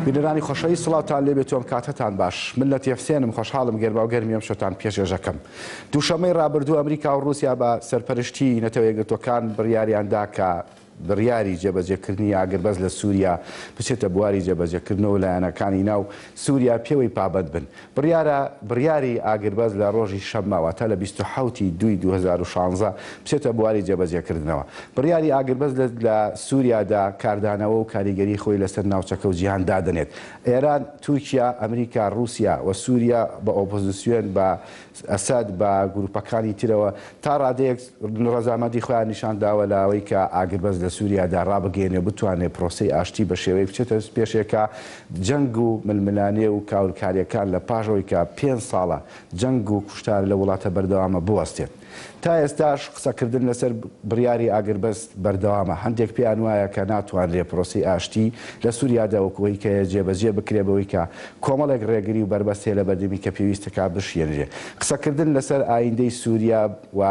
بینەرانی خۆشەوی سڵاوتان لێ بێتۆم کاتتان باش من لە تێفسێنم خۆشحاڵم گەرما و گەرمیم شتان پێشێژەکەم دووشەمەی ڕابردوو ئەمریکا و رووسیا بە سەرپەرشتی نەتەوە یەکگرتوەکان بڕیاریاندا کە بڕیاری جێبەجێکردنی ئاگربەز لە سووریا بچێتە بواری جێبەجێکردنەوە لایەنەکانی ناو سووریا پێوەی پابند بن. بڕیاری ئاگربەز لە ڕۆژی شەمماوەتە لە 27 دوای 2016 بچێتە بواری جێبەجێکردنەوە. بڕیاری ئاگربەز لە سووریادا کاردانەوە و کاریگەری خۆی لەسەر ناوچەکە و جیهان دادنێت. ئێران، تورکیا، ئەمریکا، رووسیا و سووریا بە ئۆپۆزیسیۆن بە ئەساد بە گروپەکانی ترەوە تا ڕادەیەک ڕەزامەندی خۆیان نیشانداوە لە ئەوەی کە ئاگربەز لە سووریادا ڕابگەێنێ بتوانێت پرۆسەی ئاشتی بە شێوەیە بچێتە پێشێکە جەنگ و ململانێ و کاولکاریەکان لە پاژەوەی کە 5 ساڵە جەنگ و کوشتار لە وڵاتە بەردەوامە بوەستێت. تا ئێستاش قسەکردن لەسەر بڕیاری ئاگربەز بەردەوامە. هەندێک پێیان وایە کە ناتوانرێت پرۆسی ئاشتی لە سووریادا وەکوەی کە جێبەجێ بکرێبەوەی کە کۆمەڵێک ڕێگری و بەربەستێ لە بەردەمی کە پێویستەکە بشێنرێ. قسەکردن لەسەر ئایندەی سووریا و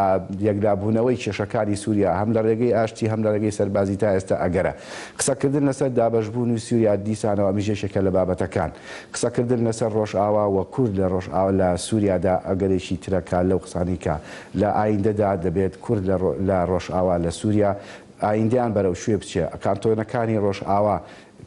یەکلابوونەوەی کێشەکانی سووریا هەم لە ڕێگەی ئاشتی هەم لە ڕێگەی سەربازی تا ئێستا ئەگەرە. قسەکردن لەسەر دابەشبوون و سووریا دیسانەوە میژێشێکە لە بابەتەکان. قسەکردن لەسەر ڕۆژئاوا و کورد لە ڕۆژئاوا لە سووریادا ئەگەرێکی ترەکە لەو قسانی کە لە ئایندەدا دەبێت کورد لە ڕۆژئاوا لە سووریا ئایندیان بەرەو شوێ بچێ. کانتۆنەکانی ڕۆژئاوا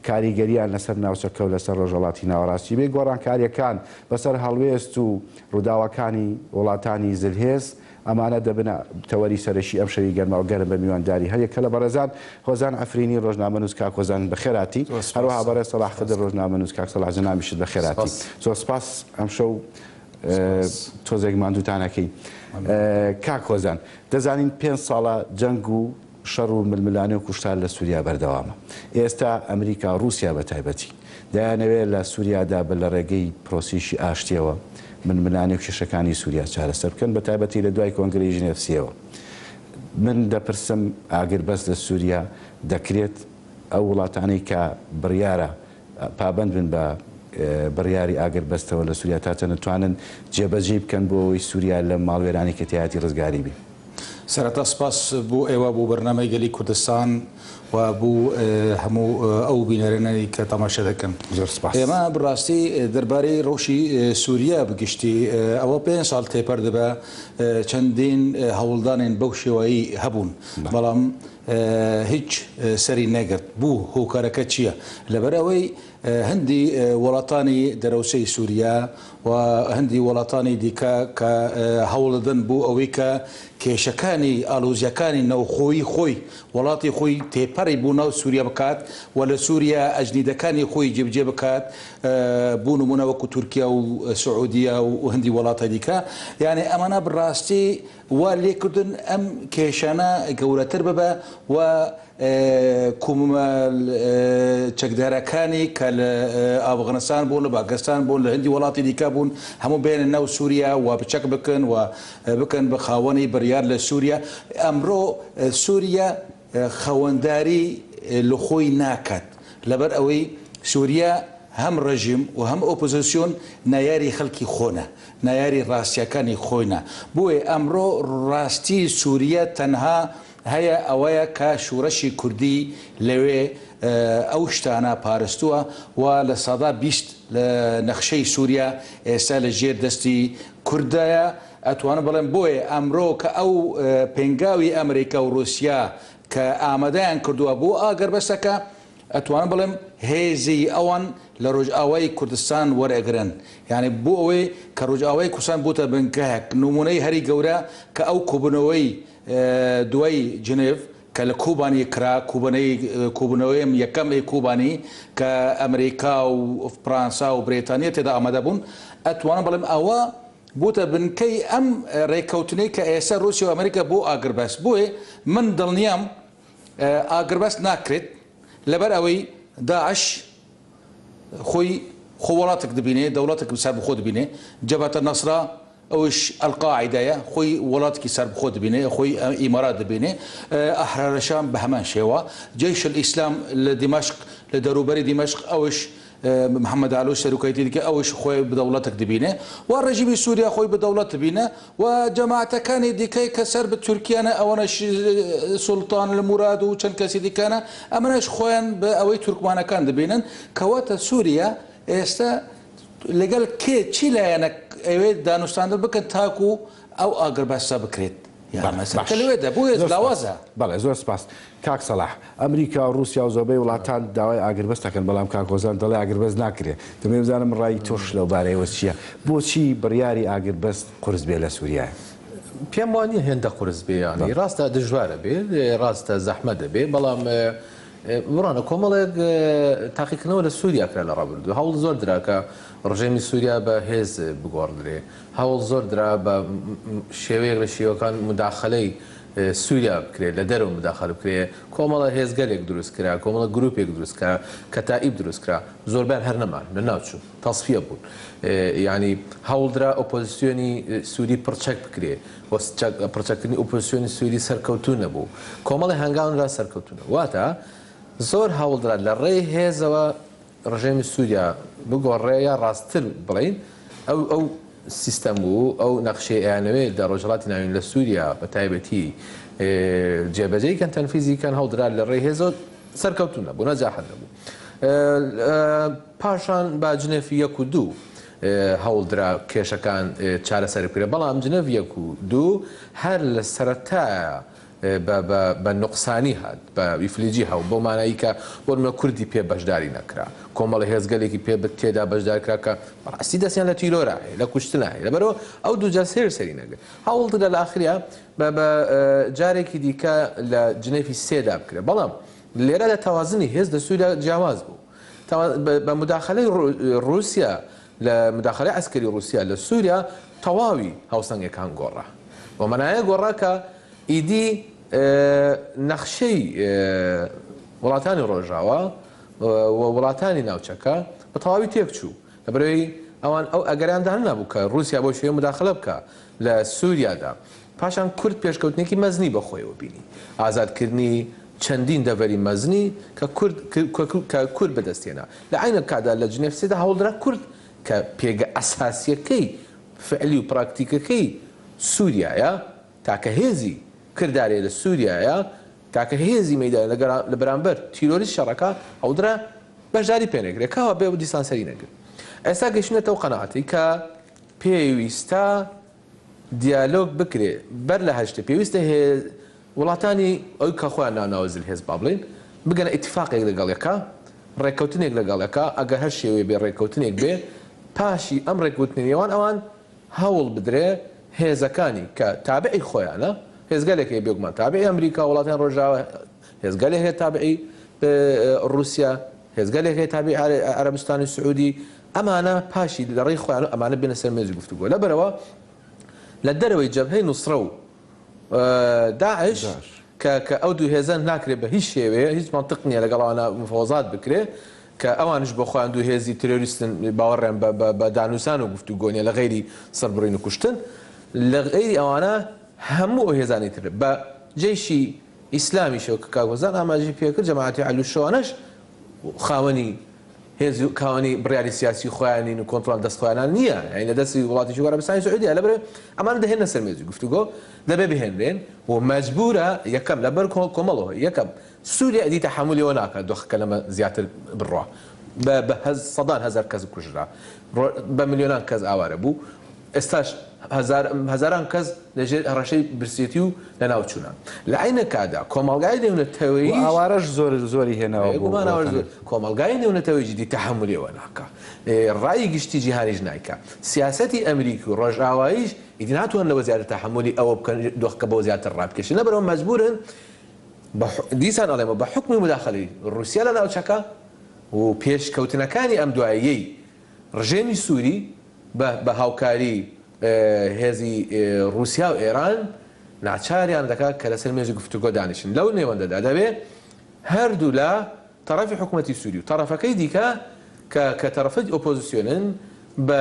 کاریگەریان لەسەر ناوچەکە و لەسەر ڕۆژهەڵاتی ناوەڕاستی بێ گۆڕانکاریەکان بەسەر هەڵوێست و ڕووداوەکانی وڵاتانی زلهێز ئەمانە دەبنە تەوەری سەرشی ئەم شەوی گەرما و گەرم بە میوانداری هەیەکە لە بەڕێزان هۆزان ئەفرینی ڕۆژنامە نووس کاک هۆزان بەخێراتی هەروەها بەڕێز سەلاح خدر ڕۆژنامە نووس کاک سەلاح جەنامیشت بەخێراتی. زۆر سپاس ئەم شەو تۆزێک ماندووتانەکەی. کاک هۆزان دەزانین 5 ساڵە جەنگ و شەڕ و ململانێ و کوشتار لە سووریا بەردەوامە. ئێستا ئەمریکا و رووسیا بە تایبەتی دەیانەوێت لە سووریادا بە لە ڕێگەی پرۆسیشی ئاشتیەوە ململانێ و کێشەکانی سووریا چارەسەر بکەن بە تایبەتی لە دوای کۆنگرەی ژنێڤسیەوە. من دەپرسم ئاگربەز لە سووریا دەکرێت ئەو وڵاتانەی کە بڕیارە پابند بن بە بڕیاری ئاگربەستەوە لە سووریا تاتە نتوانن جێبەجێ بکەن بۆ ئەوەی سووریا لە ماڵوێرانی کە تایەتی ڕزگاری بی. سەرەتا سپاس بۆ ئێوە بۆ بەرنامەی گەلی کوردستان و بوو هەموو ئەو بینەرێنەی کە تەماشا دەکەن. ئێمە بڕاستی دەربارەی ڕۆژی سووریا بگشتی ئەوە 5 ساڵ تێپەر دەبە چەندین هەوڵدانێن بەو شێوایی هەبوون بەڵام هیچ سەری نەگرت. بوو هۆکارەکە چییە؟ لەبەرەوەی هەندی وڵاتانی دەرەوسەی سووریا و هەندی وڵاتانی دیکە کە هەوڵدن بوو ئەوەی کە کێشەکانی ئالۆزیەکانی نەوخۆیی خۆی وڵاتی خۆی تێپەڕی بوو ناو سووریا بکات و لە سووریا ئەجنیدەکانی خۆی جێبجێ بکات بوو نمونە وەکو تورکیا و سعودیا و هەندی وڵاتە دیکە. یعنی ئەمانە بڕاستی وا لێکردن ئەم کێشانە گەورەتر ببە و چەکدارەکانی کە لە ئافغانستان بوون لە پاکستان بوون لە هەندی وڵاتی دیکە بوون هەموو بێنە ناو سووریا و بچەک بکەن و بکەن بە خاوەنی بڕیار لە سووریا. ئەمڕۆ سووریا خەوەنداری لە خۆی ناکات لەبەر ئەوەی سووریا هەم ڕژیم و هەم ئۆپۆزیسیۆن نایاری خەڵکی خۆنە نایاری ڕاستیەکانی خۆینە. بۆیە ئەمڕۆ ڕاستی سووریا تەنها هەیە ئەوەیە کە شوورەشی کوردی لەوێ ئەو شتانە پارستووە و لە سەدا 20 لە نەخشەی سووریا ئێستا لە ژێر دەستی کوردایە. ئەتوانە بڵێن بۆیە ئەمڕۆ کە ئەو پێنگاوی ئەمریکا و رووسیا کە ئامادەیان کردووە بۆ ئاگربەستەکە ئەتوانە بڵێم هێزی ئەوان لە ڕۆژئاوای کوردستان وەرئەگرن. یعنی بۆ ئەوەی کە ڕۆژئاوای کوردستان بووتە بنکەیەک نمونەی هەری گەورە کە ئەو کوبنەوەی دوای جنێڤ کە لە کوبانی کرا کوبنەوەی یەکەمی کوبانی کە ئەمریکا و فڕانسا و برێتانیا تێدا ئامادە بوون ئەتوانە بڵێم ئەوە بووتە بنکەی ئەم ڕێککەوتنەی کە ئێستا رووسیا و ئەمریکا بۆ ئاگربەست. بۆیە من دڵنیام ئاگربەست ناکرێت لەبەر ئەوەی داعش خۆی خۆوەڵاتێک دەبینێ دەوڵاتێک سەر بخۆ دەبینێ جەبهەتە نەسرا ئەوش ئەلقاعیدایە خۆی وڵاتێکی سەر بخۆ دەبینێ خۆی ئیمارات دەبینێ ئەحرار شام بە هەمان شێوە جەیش ئیسلام لە دیمەشق لە دەوروبەری دیمەشق ئەوش محمد علو شەروکەیتی دیکە ئەوش خۆی بدەوڵەتێک دەبینێ و ڕێژیمی سووریا خۆی بدەوڵەت دەبینە و جەماعەتەکانی دیکەی کە سەر بە تورکیانە ئەوەنەش سوڵتان لە موراد و چەند کەسی دیکانە ئەمەش خۆیان بە ئەوەی تورکمانەکان دەبینن کەواتە سووریا ئێستا لەگەڵ کێ چی لایەنە ئەوێ دانوستاندن بکەن تاکو ئەو ئاگربەستە بکرێت بەڵێ زۆر سپاس کاک سەلاح ئەمریکا و رووسیا و زۆربەی وڵاتان داوای ئاگربەست دەکەن بەڵام کاکۆزان دەڵێ ئاگربەست ناکرێت دەمێ بزانم ڕای تۆش لەو بارەیەوە چییە بۆچی بڕیاری ئاگربەست قورس بێ لە سووریایە پێم وانە هێندە قورس بێ ینی ڕاستە دژوارە بێ ڕاستە زەحمە دەبێ بەڵام بڕانە کۆمەڵێک تاقیکردنەوە لە سووریا کرا لە ڕابردوو هەوڵ زۆر دراکە ڕژێمی سووریا بە هێز بگۆڕدرێ هەوڵ زۆر درا بە شێوەیەک لە شێوەکان مداخلەی سووریا بکرێت لە دەرەوە مداخل بکرێ کۆمەڵە هێزگەلێک دروست کرا کۆمەڵە گروپێک دروست کرا کە تائیب دروست کرا زۆربیان هەر نەمان لە ناوچوو تەسفیە بوون ینی هەوڵدرا ئۆپۆزیسیۆنی سووری پڕچەک بکرێ پڕچەکردنی ئۆپۆزیسیۆنی سووری سەرکەوتوو نەبوو کۆمەڵی هەنگاونرا سەرکەوتونە واتە زۆر هەوڵدرا لە ڕێی هێزەوە ڕژێمی سووریا بگۆڕێ ڕاستتر بڵین ئەو سیستەم بوو ئەو نەخشەی ئەیانەوێت لە ڕۆژهەڵاتی ناوین لە سووریا بە تایبەتی جێبەجێیکەن تەنفیزیکەن هەوڵدرا لە ڕێی هێزەوە سەرکەوتون نەبوو نەجاحەت نەبوو پاشان با جنێفی 1 و 2 هەوڵدرا کێشەکان چارەسەر بکرێت بەڵام جنێڤ 1 و 2 هەر لە سەرەتایە بە نقصانی هات بە ئیفلیجی هەو بۆ مانایی کە وەرمە کوردی پێ بەشداری نەکرا کۆمەڵی هێزگەلێکی پێ تێدا بەشدارکرا کە ڕاستی دەستیان لە تیرۆرای لە کوشتنای لەبەرەوە ئەو دووجار سەری نەگرت هەوڵدرا لە ئاخریا بە جارێکی دیکە لە جنێفی 3دا بکرێت بەڵام لێرە لە تەوازنی هێز لە سووریا جیاواز بوو بە مداخلەی رووسیا لە مداخلەی عسکەری رووسیا لە سووریا تەواوی هاوسەنگەکان گۆڕا بۆ مەنایە گۆڕا کە ئیدی نەخشەی وڵاتانی ڕۆژاوە وڵاتانی ناوچەکە بە تەواوی تێکچوو لەبەرەوەی ئەوان ئەو ئەگەریاندا نەبوو کە رووسیا بۆ شوێ مداخلە بکە لە سووریادا پاشان کورد پێشکەوتنێکی مەزنی بەخۆیەوە بینی ئازادکردنی چەندین دەڤەری مەزنی کە کورد بەدەستێنا لە عینە کادا لە جنێف 3دا هەوڵدرا کورد کە پێگە ئەساسیەکەی فعلی و پراکتیکەکەی سووریایە تاکە هێزی کردارێ لە سووریایە تاکە هێزی مەیدا لە بەرامبەر تیرۆریست شەڕەکە هەوڵدرا بەشداری پێنەگرێت کاوە بێ دیسان سەری نەگرت ئێستا گەشتێتەوە قەنەعەتی کە پێویستە دیالۆگ بکرێ بەر لە هەشتە پێویستە وڵاتانی ئەوی کە خۆیان ناوەزل هێز با بڵین بگەنە ئیتیفاقێک لەگەڵەکە ڕێککەوتنێک لەگەڵەکە ئەگەر هەر شێوەیە بێ ڕێککەوتنێک بێ پاشی ئەم ڕێککەوتنیەوان ئەوان هەوڵ بدرێ هێزەکانی کە تابعی خۆیانە هێزگەلێکی بێگومان تابعی ئەمریکا وڵاتیان ڕۆژاوە هێزگەلێک هەیە تابعی رووسیا هێزگەلێک هەیە تابعی عەرەبستانی سعودی ئەمانە پاشی لە ڕێی خۆیان ئەمانە بێنە سەر مێزی گفتوگۆ لەبەرەوە لە دەرەوەی جەبهەی نوسرە و داعش کە ئەو دوو هێزان ناکرێت بە هیچ شێوەیە هیچ منطق نییە لەگەڵەوانە مفاوەزات بکرێت کە ئەوانش بۆ خۆیان دوو هێزی ترۆریستن باوەڕیان بە دانووسان و گفتوگۆنیە لە غەیری سەربڕین و کوشتن لە غەیری ئەوانە هەموو ئەو هێزانی تر بە جێشی ئیسلامیشەوە کە کاگۆزان ئاماژەی پێکرد جەماعەتی علوشەوانەش خاوەنی هێزی کاوانی بڕیاری سیاسی خۆیانین و کۆنتڕۆل دەست خۆیانان نییە یعنی لە دەستی وڵاتیی عەرەبستانی سعودیە لەبەرێ ئەمانە دەهێنە سەر مێزی گفتوگۆ دەبێ بهێنرێن و مەجبورە یەکەم لەبەر کۆمەڵەوە یەکەم سووریا ئەدی تەحمولیەوە ناکات دۆخەکە لەمە زیاتر بڕوا بە سەدان هەزار کەس کوژرا بە ملیۆنان کەس ئاوارە بوو ئێستاش هەزاران کەس لەژێر هەڕەشەی برسێتی و لە ناوچوونە لە عینە کادا کۆمەڵگای نێونەتەوەیی ئاوارەش زۆری هێناوە کۆمەڵگای نێونەتەوەی جدی تەحمولیەوە ناکە ڕای گشتی جیهانیش نایکە سیاسەتی ئەمریکی و ڕۆژئاواییش ئیدی ناتوان لەوە زیاتر تەحمولی ئەوە بکەن دۆخەکە بەوە زیاتر ڕابکێشن لەبەرەوە مەجبورن دیسان ئەڵێمە بە حکمی مداخەلی رووسیا لە ناوچەکە و پێشکەوتنەکانی ئەم دواییەی ڕژێمی سووری بە هاوکاری هێزی رووسیا و ئێران ناچاریان دەکات کە لەسەر مێژی گفتوگۆ دانیشن لەو نێوەندەدا دەبێت هەردوو لە تەرەفی حکوومەتی سووری و تەرەفەکەی دیکە کە تەرەفەی ئۆپۆزیسیۆنن بە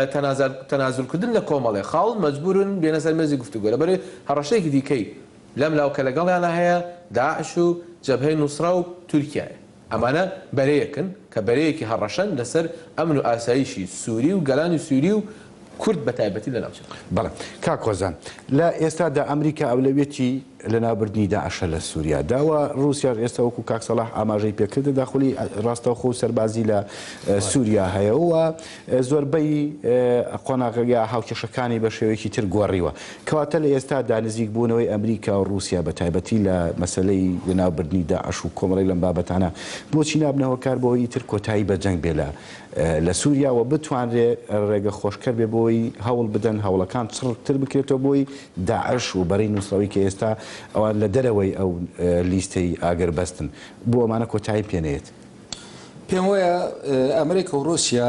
تەنازولکردن لە کۆمەڵێ خاڵ مەجبورن بێنە سەر مێزی گفتوگۆ لەبەرێ هەڕەشەیەکی دیکەی لەم لاوکە لەگەڵیانە هەیە داعش و جەبهەی نوسرا و تورکیایە ئەمانە بەرەیەکن کە بەرەیەکی هەڕەشەن لەسەر ئەمن و ئاسایشی سووری و گەلانی سووری و کورد بە تایبەتی لە ناوچە. بەڵێ کاکۆزان لە ئێستادا ئەمریکا ئەولەوێتی لە ناوبردنی داعشە لە سووریا داوە رووسیا ئێستا وەکو کاک سەلاح ئاماژەی پێکردە داخلی ڕاستەوخۆ و سەربازی لە سووریا هەیەەوە زۆربەی قۆناغەگە هاوکێشەکانی بە شێوەیەکی تر گۆڕیوە کەواتە لە ئێستادا نزیک بوونەوەی ئەمریکا و رووسیا بە تایبەتی لە مەسلەی لە ناوبردنی داعش و کۆمەڵی لەم بابەتانە بۆچی نابنەوە کار بۆی تر کۆتایی بە جەنگ بێ لە سووریاوە بتوانرێ ڕێگە خۆشکەر بێ بۆی هەوڵ بدەن هەوڵەکان چڕتر بکرێتەوە بۆی داعش و بەرەی نووسراوی کە ئێستا ئەوان لە دەرەوەی ئەو لیستەی ئاگربەستن بۆ ئەمانە کۆتایی پێنێت. پێم وایە ئەمریکا و رووسیا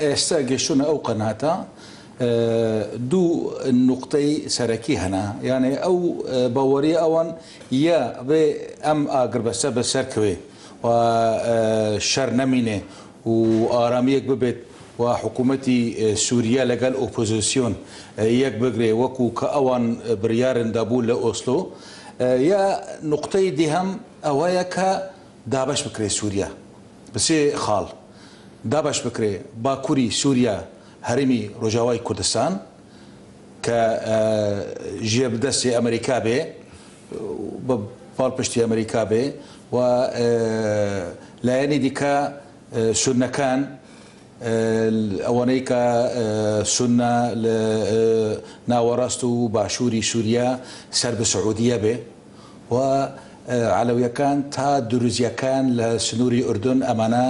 ئێستا گەشتونە ئەو قەناتە دوو نقطەی سەرەکی هەنا یانێ ئەو باوەری ئەوان یا بێ ئەم ئاگربەستە بەسەرکەوێ و شەر نەمینێ و ئارامیەک ببێت و حکوومەتی سووریا لەگەڵ ئۆپۆزیسیۆن یەک بگرێ وەکو کە ئەوان بڕیارن دابوو لە ئۆسلۆ یا نقطەی دیهەم ئەوەیە کە دابش بکرێ سووریا بسێ خاڵ دابش بکرێ باکووری سووریا هەرمی ڕۆژاوای کوردستان کە ژێبدەستی ئەمریکا بێ بە پاڵپشتی ئەمریکا بێ و لایەنی دیکە سونەکان ئەوانەی کە سونە لە ناوەڕاست و باشووری سووریا سەر بە سعودیە بێ و علەویەکان تا دروزیەکان لە سنووری ئوردون ئەمانە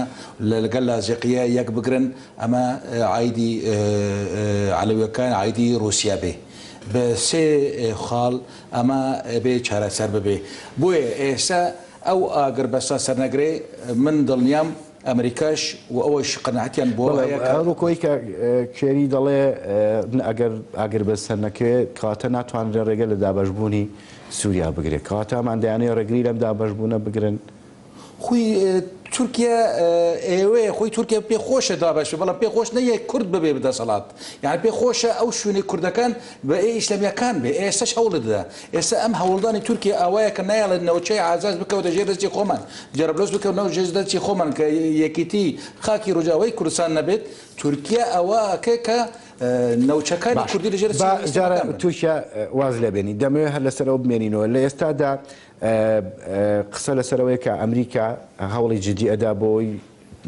لەگەڵ لازیقیە یەک بگرن ئەمە عایدی علەویەکان عایدی رووسیا بێ بە سێ خاڵ ئەمە بێ چارەسەر ببێ بۆیە ئێستا ئەو ئاگربەستە سەرنەگرێ من دڵنیام ئەمریکاش و ئەوەش قەنەعەتیان بۆ ڕووکۆی کە کێری دەڵێ ئەگەر ئاگربەست سەرنەکەوێت کاتە ناتوانرێ ڕێگە لە دابەشبوونی سووریا بگرێت کاتەمان دەیانەیە ڕێگری لەم دابەشبوونە بگرن خوی تورکیا ئێوەیە خۆی تورکیا پێخۆشە دابەش بەڵام پێخۆش نەیە کورد ببێ بدەسەڵات یعنی پێخۆشە ئەو شوێنی کوردەکان بە ئیسلامیەکان بێ ئێستاش هەوڵدەدا ئێستا ئەم هەوڵدانی تورکیا ئەوەیە کە نایڵێت نەوچەی ئازاز بکەوتە ژێر دەستی خۆمان جەرەبلۆس بکەوت نەو ژێر دەستی خۆمان کە یەکیتی خاکی ڕۆژاوای کوردستان نەبێت تورکیا ئەوەکە کە نەوچەکانی کوردی لەژێر تورکیا واز لێبێنی دەمەوێت هەر لەسەرەوە بمێنینەوە لە ئێستادا قسە لەسەرەوەی کە ئەمریکا هەوڵی جدی ئەدا بۆی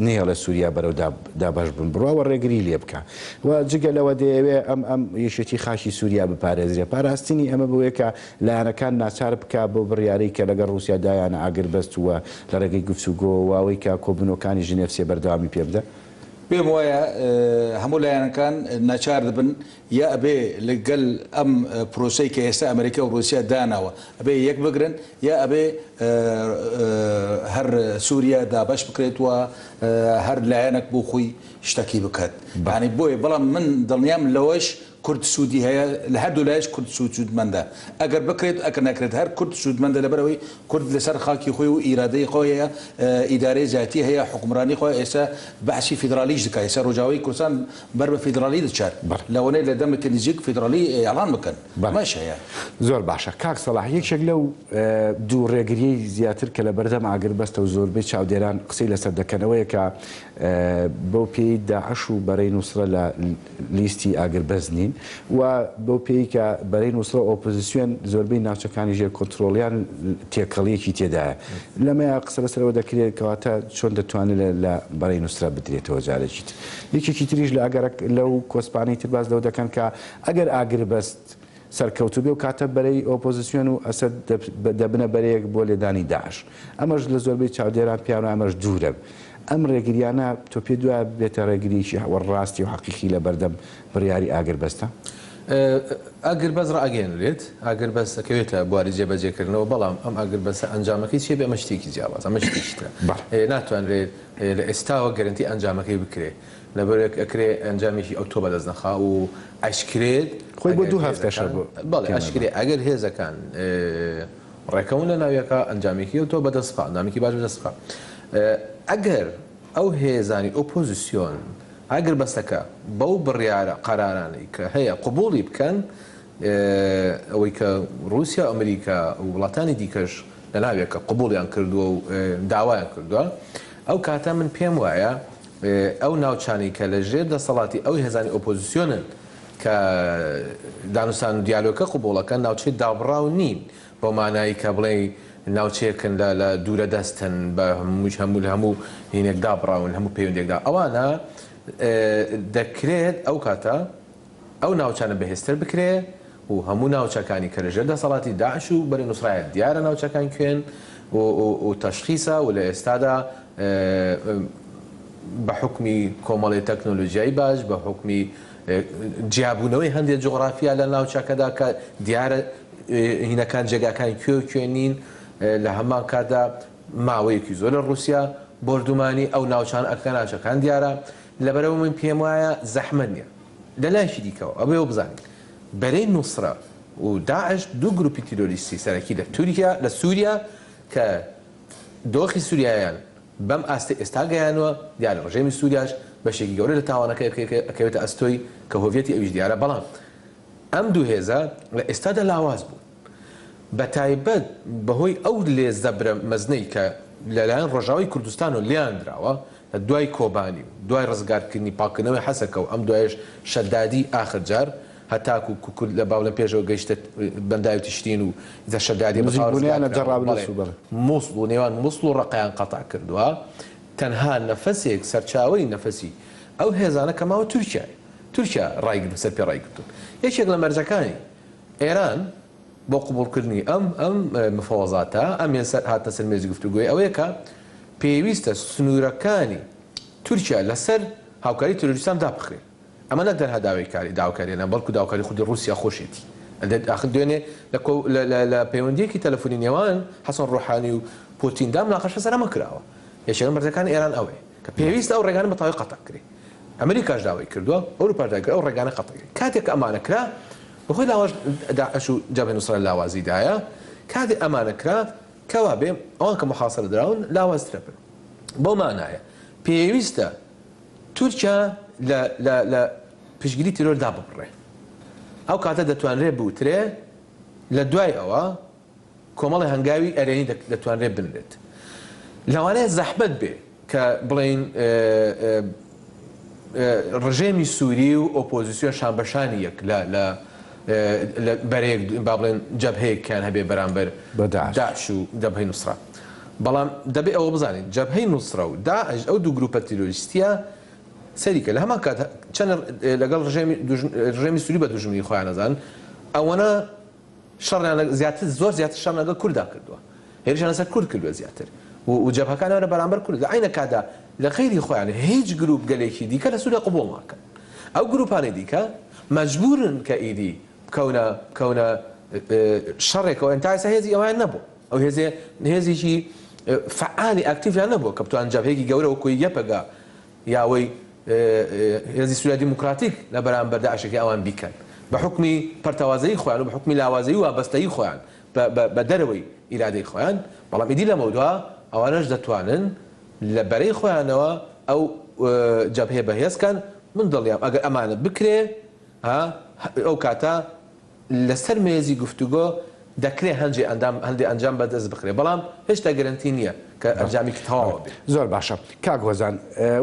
نییە لە سووریا بەرەو دابش بن بڕواوە ڕێگری لێ بکە و جگە لەوە دەیەوێ ئەم یەشێتی خاشی سووریا بپارێزرێ پاراستنی ئەمە بووە کە لایەنەکان ناچار بکە بۆ بڕیارەی کە لەگەڵ رووسیا دایانە ئاگربەست وە لە ڕێگەی گفتوگۆ واوەی کە کۆبنەوەکانی ژنێف سێ بەردەوامی پێ بدە پێم وایە هەموو لایەنەکان ناچار دەبن یا ئەبێ لەگەڵ ئەم پرۆسەی کە ئێستا ئەمریکا و رووسیا داناوە ئەبێ یەک بگرن یا ئەبێ هەر سووریا دابش بکرێت وە هەر لایەنێک بۆ خۆی شتێکی بکات یعنی بۆیە بەڵام من دڵنیام لەوەش کورد سوودی هەیە لە هەردوو لایەش کورد سوودمەندە ئەگەر بکرێت ئەگەر نەکرێت هەر کورد سوودمەندە لەبەرەوەی کورد لەسەر خاکی خۆی و ئیرادەی خۆیە ئیدارەی ذاتی هەیە حکومڕانی خۆی ئێستا بەعسی فیدرالیش دکات ئێستا ڕۆژاوای کوردستان بەر بە فیدرالی دەچات لەوەنەی لە دەمێکی نزیک فیدرالی ئێعلان بکەن مەش هەیە زۆر باشە کاک سەلاح یەکێک لەو دوو ڕێگریەی زیاتر کە لە بەردەم ئاگربەستە و زۆربەی چاودێران قسەی لەسەر دەکەنەوەیە کە بەو پێی داعش و بەرەی نووسرە لە لیستی ئاگربەست نین و بەو پێی کە بەرەی نووسرە ئۆپۆزیسیۆن زۆربەی ناوچەکانی ژێر کۆنتترۆلیان تێکەڵیەکی تێدایە لەمەیە قسە لەسەرەوە دەکرێت کەواتە چۆن دەتوانێت لە بەرەی نووسرە بدرێتەوە جارێکی یەکێکی تریش لە ئەگەر لەو کۆسپانەی تر باز لەو دەکەن کە ئەگەر ئاگربەست سەرکەوتو بێ و کاتە بەرەی ئۆپۆزیسیۆن و ئەسەد دەبنە بەرەیەک بۆ لێدانی داعش ئەمەش لە زۆربەی چاودێران پیاوە ئەمەش دوورە ئەم ڕێگریانە تۆ پێ دوایە بێتە ڕێگریی وەڕاستی و حەقیقی لە بەردەم بڕیاری ئاگربەستە ئاگربەست ڕاگەێنرێت ئاگربەست دەکەوێتە بواری جێبەجێکردنەوە بەڵام ئەم ئاگربەستە ئەنجامەکەی چێ بێ ئەمە شتێکی جیاواز ئەمە شتێکتە ناتوانرێت لە ئێستاوە گەرنتی ئەنجامەکەی بکرێ لەبەرێک ئەکرێ ئەنجامێکی ئەوتۆ بەدەست نەخا و ئەشکرێت خۆی بۆ دوو هەفتەش بەڵێ ئەشکرێ ئەگەر هێزەکان ڕێکەون لە ناویەکە ئەنجامێکی ئەوتۆ بەدەستخا ئەنجامێکی باش بەدەستخا ئەگەر ئەو هێزانی ئۆپۆزیسیۆن ئاگربەستەکە بەو بڕیارە قەرارانەی کە هەیە قبوڵی بکەن ئەوەی کە رووسیا ئەمریکا و وڵاتانی دیکەش لە ناوێکە قبوڵیان کردووە و داوایان کردووە ئەو کاتە من پێم وایە ئەو ناوچانی کە لە ژێر دەسەڵاتی ئەوی هێزانی ئۆپۆزیسیۆنن کە دانوستان و دیالۆکە قوبوڵەکە ناوچەی دابڕاو نین بۆ مانایی کە بڵێ ناوچەیەکن لە دوورە دەستن بە هەموو هینێک دابڕاون هەموو پەیوەندێکدا ئەوانە دەکرێت ئەو کاتە ئەو ناوچانە بەهێزتر بکرێ و هەموو ناوچەکانی کە لە ژێر دەسەڵاتی داعش و بەری نوسرایەت دیارە ناوچەکان کوێن و تەشخیصە و لە ئێستادا بە حکمی کۆمەڵی تەکنۆلۆژیایی باش بە حکمی جیابوونەوەی هەندێک جغرافیا لە ناوچەکەدا کە دیارە هینەکان جێگاکانی کوێنین لە هەمان کاتدا ماوەیەکی زۆر لە رووسیا بردومانی ئەو ناوچان ئەکە ناوچەکان دیارە لەبەرەوە من پێم وایە زەحمە نییە لە لایشی دیکەوە ئەوێ بزانین بەرەی نووسرە و داعش دوو گروپی تیرۆریستی سەرەکی لە تورکیا لە سووریا کە دۆخی سووریایان بەم ئێستا گەیانوە دیارە ڕژێمی سووریاش بەشێکی گەورە لە تاوانەکە ئەکەوێتە ئەستۆی کە هۆڤێتی ئەویش دیارە بەڵام ئەم دوو هێزە لە ئێستادا لاواز بوون بە تایبەت بەهۆی ئەو لێ زەبرە مەزنەی کە لەلایەن ڕۆژاوی کوردستان و لیان درراوە لە دوای کۆبانی و دوای ڕزگارکردنی پاکردنەوەی حەسەکە و ئەم دوایش شەدادی ئاخرجار هەتاکو کورد لە باو لە پێشەوە گەیشتە بەنداوی تشتین و شەدادی مووسڵ و نێوان مووسڵ و ڕقیان قەتع کردووە تەنها نەفەسێک سەرچاوی نەفەسی ئەو هێزانە کەماوە تورکیا ڕایگرن سەر پێ ڕایگرتون یەکێک لە مەرجەکانی ئێران بۆ قوبوڵکردنی ئەم مفاوەزاتە ئەم هاتنە سەر مێزی گفتوگوی ئەوەیە کە پێویستە سنوورەکانی تورکیا لەسەر هاوکاری تۆریستان دابخرێ ئەمە نە تەنها داواکاریانە بەڵکو داواکاری خودی رووسیا خۆشێتی ئاخر دوێنێ لە پەیوەندیەکی تەلەفۆنی نێوان حەسەن ڕۆحانی و پۆتیندا مناقەشە سەرەمە کراوە یەکێک لە مەرجەکانی ئێران ئەوەیە کە پێویستە ئەو ڕێگانە بەتەواوی قەتع کرێ ئەمریکاش داوای کردووە ئەوروپا داوای کرد ئەو ڕێگانە قەتع کرێ کاتێک ئەمانە کرا بەخۆی لاواش داعش و جەبهەی نوسرە لاوازیدایە کاتێک ئەمانە کرا کەوا بێ ئەوان کە محاصرە دراون لاوازترە بن بۆ مانایە پێویستە تورکیا لە پشگیری تیرۆر داببڕێ ئەو کاتە دەتوانرێ بوترێ لە دوای ئەوە کۆمەڵی هەنگاوی ئەرێنی دەتوانرێ بنرێت لەوانەیە زەحمەت بێ کە بڵین ڕژێمی سووری و ئۆپۆزیسیۆن شانبەشانی یەک لە بەرەیەک با بڵێن جەبهەیەکیان هەبێ بەرامبەر داعش و جەبهەی نوسرە بەڵام دەبێ ئەوە بزانین جەبهەی نوسرە و داعش ئەو دوو گروپە تیرۆریستیە سەریکە لە هەمان کات چەند لەگەڵ ڕژێمی سووری بە دوژمنی خۆیان نەزان ئەوەنە شەڕیان زۆر زیاتر شەڕ لەگەڵ کووردا کردووە هێرشیان لەسەر کورد کردووە زیاتر و جەبهەکانەوە بەرامبەر کورد لە عینە کادا لە غەیری خۆیان هیچ گروپ گەلێکی دیکە لە سووریا قبوڵ ناکەن ئەو گروپانی دیکە مەجبورن کە ئیدی کەونە شەڕێکەوە ئەنتایسە هێزی ئەویان نەبوو ئەو هێزێکی فعالی ئاکتیڤیان نەبوو کە بتوان جەبهەیەکی گەورە وەکوی یەپەگا یاوەی هێزی سووریا دیموکراتیک لە بەرامبەر داعشێکی ئەوان بیکەن بە حکمی پەرتەوازەیی خۆیان و بە حکمی لاوازەیی و وابەستەیی خۆیان بە دەرەوەی ئیرادەی خۆیان بەڵام ئیدی لە مەودووە ئەوانەش دەتوانن لە بەرەی خۆیانەوە ئەو جەبهەیە بەهێزکەن من دڵیام ئەگەر ئەمانە بکرێ ئەو کاتە لەسەر مێزی گفتوگۆ دەکرێت هەندێک ئەنجام بەدەست بخرێ بەڵام هێشتا گەرنتی نییە کە ئەنجامی تەواو بێت زۆر باشە کاک وەزان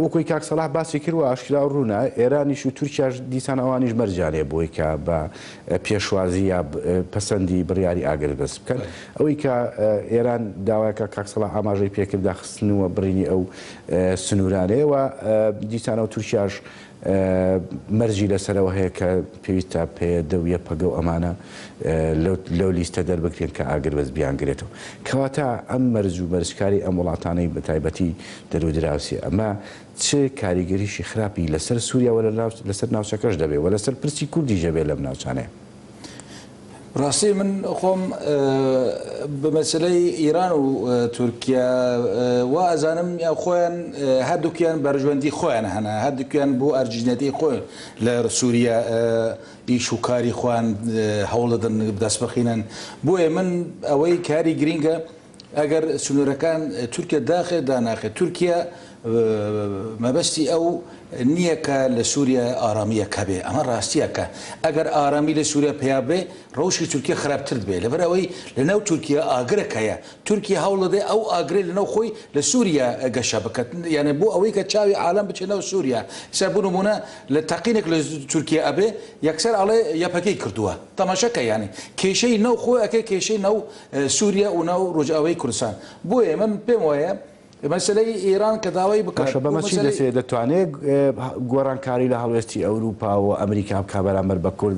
وەکوی کاک سەلاح باسی کردوە ئاشکرا و ڕوونە ئێرانیش و تورکیاش دیسان ئەوانیش مەرجانێ بۆی کە بە پێشوازی یا پەسەندی بڕیاری ئاگر بەس بکەن ئەوەی کە ئێران داوایکە کاک سەلاح ئاماژەی پێکردا خستنەوە بڕینی ئەو سنوورانەیەوە دیسانە و تورکیاش مەرجی لەسەرەوە هەیە کە پێویستە پێدە و یەپەگە و ئەمانە لەو لیستە دەربکرێن کە ئاگر بەس بیانگرێتەوە کەواتە ئەم مەرج و مەرجکاری ئەم وڵاتانەی بە تایبەتی دەرودراوسێ ئەمە چه کاریگەریشی خراپی لەسەر سووریا لەسەر ناوچەکەش دەبێت و لەسەر پرسی کوردی ژەبێ لەم ناوچانەیە ڕاستی من خۆم بە مەسلەی ئیران و تورکیا وا ئەزانم یا خۆیان هەردووکیان بەرژوەندی خۆیان هەنا هەردووکیان بۆ ئەرجینەتی خۆیان لە سووریا ئیش و کاری خۆیان هەوڵ دەدەن دەست بەخینن بۆیە من ئەوەی کاری گرینگە ئەگەر سنوورەکان تورکیا داخێ داناخێت تورکیا مەبەستی ئەو نییە کە لە سووریا ئارامیەکە بێ ئەمە ڕاستیەکە ئەگەر ئارامی لە سووریا پێیا بێ ڕەوشی تورکیا خراپتر بێ لەبەرەوەی لەناو تورکیا ئاگرەکەیە تورکیا هەوڵەدێ ئەو ئاگرێ لەناو خۆی لە سووریا گەشە بکات یعنی بۆ ئەوەی کە چاوی عالم بچێنەوە سووریا سەر بوونمونە لە تەقینێک لە تورکیا ئەبێ یەکسەر ئەڵێ یەپەکەی کردووە تەماشەکە یعنی کێشەی نەو خۆی ئەکەی کێشەی نەو سووریا و ناو ڕۆژئاوای کوردستان بۆیە من پێم وایە مەسلەی ئێران کە داوای بکات بەمەچی دەسێت دەتوانێت گۆڕانکاری لە هەڵوێستی ئەوروپا و ئەمریکا بکا بەرامبەر بە کورد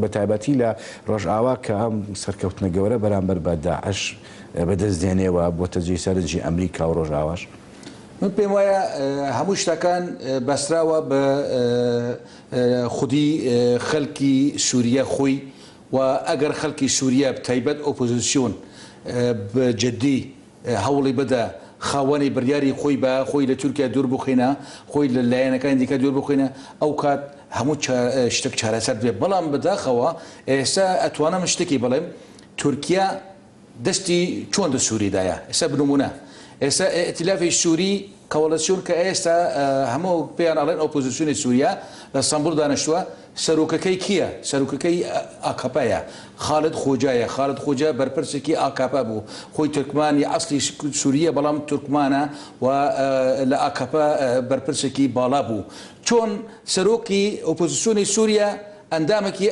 بە تایبەتی لە ڕۆژئاوا کە ئەم سەرکەوتنە گەورە بەرامبەر بە داعش بەدەستدێنێەوە بۆ تەجێی سەرنجی ئەمریکا و ڕۆژئاواش من پێم وایە هەموو شتەکان بەستراوە بە خودی خەڵکی سووریا خۆی و ئەگەر خەڵکی سووریا تایبەت ئۆپۆزیسیۆن بجددی هەوڵی بدە خاوەنی بڕیاری خۆی بە خۆی لە تورکیا دوور بخۆینە خۆی لە لایەنەکانی دیکە دوور بخۆینە ئەو کات هەموو شتێک چارەسەر بێ بەڵام بەداخەوە ئێستا ئەتوانم شتێکی بڵێم تورکیا دەستی چۆن لە سووریدایە ئێستا بنمونە ئێستا ئێتلافی سووری کۆڵەسیۆن کە ئێستا هەموو پێیان ئەڵێن ئۆپۆزیسیۆنی سووریا لە ئەستەمبول دانیشتووە سەرۆکەکەی کییە سەرۆکەکەی ئاکاپایە خالد خۆجایە خالد خۆجا بەرپرسێکی ئاکاپا بوو خۆی تورکمانی ئەسلی سووریە بەڵام تورکمانە و لە ئاکاپا بەرپرسێکی باڵا بوو چۆن سەرۆکی ئۆپۆزیسیۆنی سووریا ئەندامێکی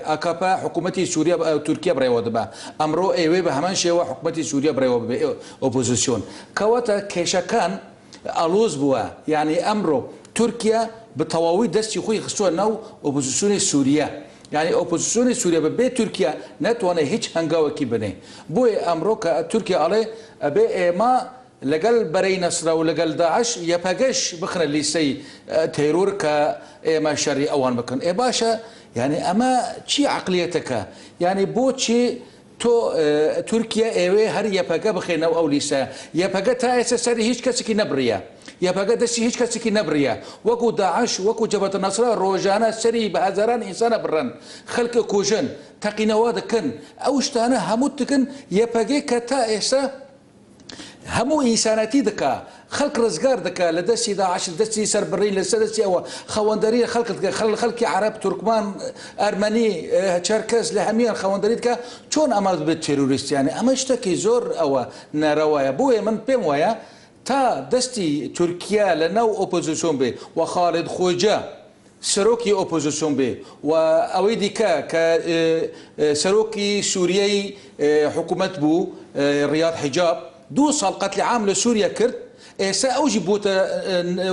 ئاکاپا حکوومەتی سووریا تورکیا بڕێوە دەبا ئەمڕۆ ئێوێ بە هەمان شێوە حکوومەتی سووریا بڕێوە بێ ئۆپۆزیسیۆن کەواتە کێشەکان ئالۆز بووە یعنی ئەمڕۆ تورکیا بە تەواوی دەستی خۆی خستووە ناو ئۆپۆزیسیۆنی سووریا یعنی ئۆپۆزیسیۆنی سووریا بەبێ تورکیا ناتوانێت هیچ هەنگاوێکی بنێ بۆیە ئەمڕۆ کە تورکیا ئەڵێ ئەبێ ئێمە لەگەڵ بەرەی نەسرا و لەگەڵ داعش یەپەگەش بخنە لیستەی تێرۆر کە ئێمە شەڕی ئەوان بکەن ئێ باشە یعنی ئەمە چی عقلیەتەکە یعنی بۆچی تۆ تورکیا ئێوێ هەر یەپەگە بخێنەوە ئەو لیستە یەپەگە تا ئێستا سەری هیچ کەسێکی نەبڕیە یەپەگە دەستی هیچ کەسێکی نەبڕیە وەکو داعش وەکو جەبهەتە نەسرا ڕۆژانە سەری بە هەزاران ئینسانە بڕن خەڵکە کوژن تەقینەوە دەکەن ئەو شتانە هەموو دکن یەپەگەی کە تا ئێستا هەموو ئینسانەتی دکا خەڵک ڕزگار دکا لە دەستی داعش دەستی سەربڕی لەسەر دەستی ئەوە خەوەندەری خەڵکی عەرەب تورکمان ئەرمەنی چەرکەس لە هەمیان خەوەندەری دکا چۆن ئەمە بێت تێروریستیانە ئەمە شتێکی زۆر ئەوە ناڕەوایە بۆیە من پێم وایە تا دەستی تورکیا لە ناو ئۆپۆزیسیۆن بێ و خالد خۆجا سەرۆکی ئۆپۆزیسیۆن بێ و ئەوەی دیکە کە سەرۆکی سووریای حکوومەت بوو ڕیاد حیجاب 2 ساڵ قەتلی عام لە سووریا کرد ئێستا ئەوژی بۆتە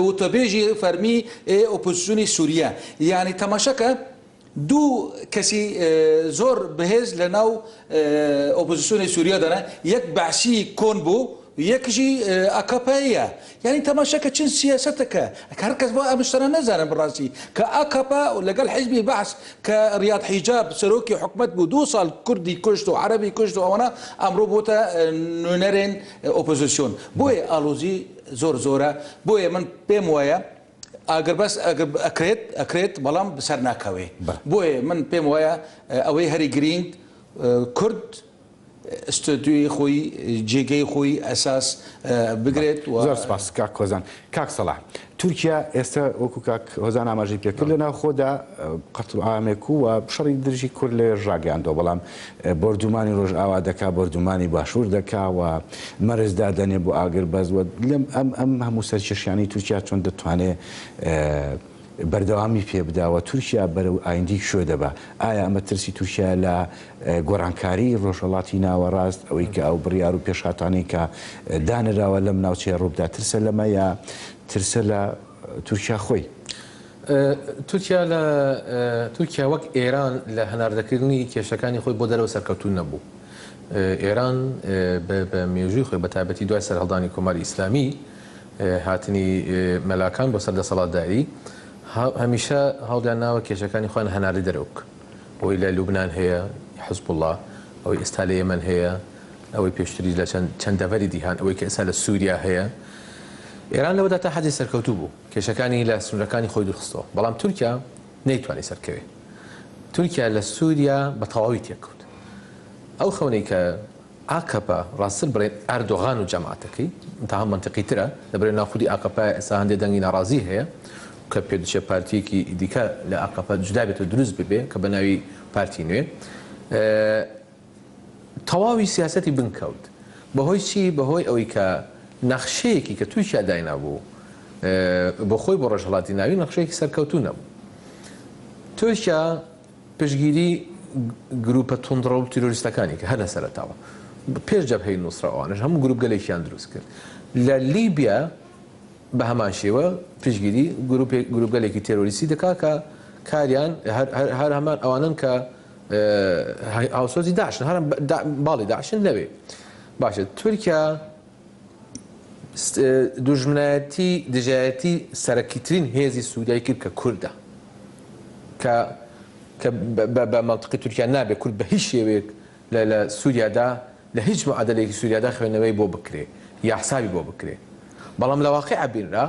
وتەبێژی فەرمی ئۆپۆزیسیۆنی سووریا یعنی تەماشەکە 2 کەسی زۆر بەهێز لە ناو ئۆپۆزیسیۆنی سووریا دەنا یەک بەعسی کۆن بوو یەکژی ئاکاپاییە یعنی تەماشەکە چەند سیاسەتەکە هەر کەس بۆ ئەم شتانە نەزانن بڕاستی کە ئاکاپا لەگەڵ حیزبی بەعس کە ڕیاد حیجاب سەرۆکی حکومەت بوو 2 ساڵ کوردی کوشت و عەرەبی کوشت و ئەوانە ئەمڕۆ بۆتە نوێنەرێن ئۆپۆزیسیۆن بۆیە ئالۆزی زۆر زۆرە بۆیە من پێم وایە ئەگەر بەس ئەکرێت بەڵام بەسەر ناکەوێ بۆیە من پێم وایە ئەوەی هەری گرنگ کورد استودیوی خۆی جێگەی خۆی ئەساس بگرێت زۆر سپاس کاک هۆزان کاک سەلاح تورکیا ئێستا وەکو کاک هۆزان ئاماژەی پێکرد لەناو خۆدا قەتڵ ئامێک و شەڕی دژی کورد لێ ژاگەیاندەوە بەڵام بەردومانی ڕۆژئاوا دەکا بەردومانی باشوور دەکا و مەرزدا دەنێ بۆ ئاگر بەزوە لەم ئەم هەموو سەرکێشیانی تورکیا چۆن دەتوانێت بەردەوامی پێ بداوە تورکیا بەرەو ئایندی شوێ دەبا ئایا ئەمە ترسی تورکیا لە گۆڕانکاری ڕۆژهەڵاتی ناوەڕاست ئەوەی کە ئەو بڕیار و پێشهاتانی کە دانراوە لەم ناوچەیە ڕووبدا ترسە لەمە یا ترسە لە تورکیا خۆی تورکیا وەک ئێران لە هەناردەکردنی کێشەکانی خۆی بۆ دەرەوە سەرکەوتون نەبوو ئێران بە مێژووی خۆی بە تایبەتی دوای سەرهەڵدانی کۆماری ئیسلامی هاتنی مەلاکان بۆ سەردەسەڵاتداری هەمیشە هەڵدان ناوە کێشەکانی خۆیان هەناری دەرەوک ئەوەی لە لوبنان هەیە حزب الله ئەوەی ئێستا لە یەمەن هەیە ئەوەی پێشتری لە چەند دەڤەری دیهان ئەوەی کە ئێستا لە سووریا هەیە ئێران لەوەدا تا حەدی سەرکەوتوو بوو کێشەکانی لە سنوورەکانی خۆی دوورخستەوە بەڵام تورکیا نەیتوانی سەرکەوێت تورکیا لە سووریا بە تەواوی تێکەوت ئەو خەونەی کە ئاکەپە ڕاستن بڵێن ئەردۆغان و جەماعەتەکەی تا هەم منتیقیترە لەبەرێ ناخودی ئاکەپە ئێستا هەندێک دەنگی ناڕازی هەیە کە پێ دچێت پارتیەکی دیکە لە ئاکەپە جودا بێتە دروست ببێ کە بە ناوی پارتی نوێ تەواوی سیاسەتی بنکەوت بەهۆی چی بەهۆی ئەوەی کە نەخشەیەکی کە تووشیا داینابوو بۆ خۆی بۆ ڕۆژهەڵاتی ناوی نەخشەیەکی سەرکەوتوو نەبوو تووشیا پشگیری گروپە توندڕە و تیرۆریستەکانی کە هەر لە سەرەتاوە پێش جەبهەی نووسڕە ئەوانش هەموو گروپ گەلێکیان دروست کرد لە لیبیا بە هەمان شێوە پشگیری گروپ گەلێکی تێرۆریستی دەکا کە کاریان هەر هەمان ئەوانن کە هاوسۆزی داعشن هەر باڵی داعشن لەوێ باشە تورکیا دوژمنایەتی دژایەتی سەرەکیترین هێزی سوودای کرد کە کوردە کە بە منطقی تورکیا نابێت کورد بە هیچ شێوەیەک لە سووریادا لە هیچ معادلەیەکی سووریادا خوێندنەوەی بۆ بکرێ یا حسابی بۆ بکرێ بەڵام لە واقع بینرا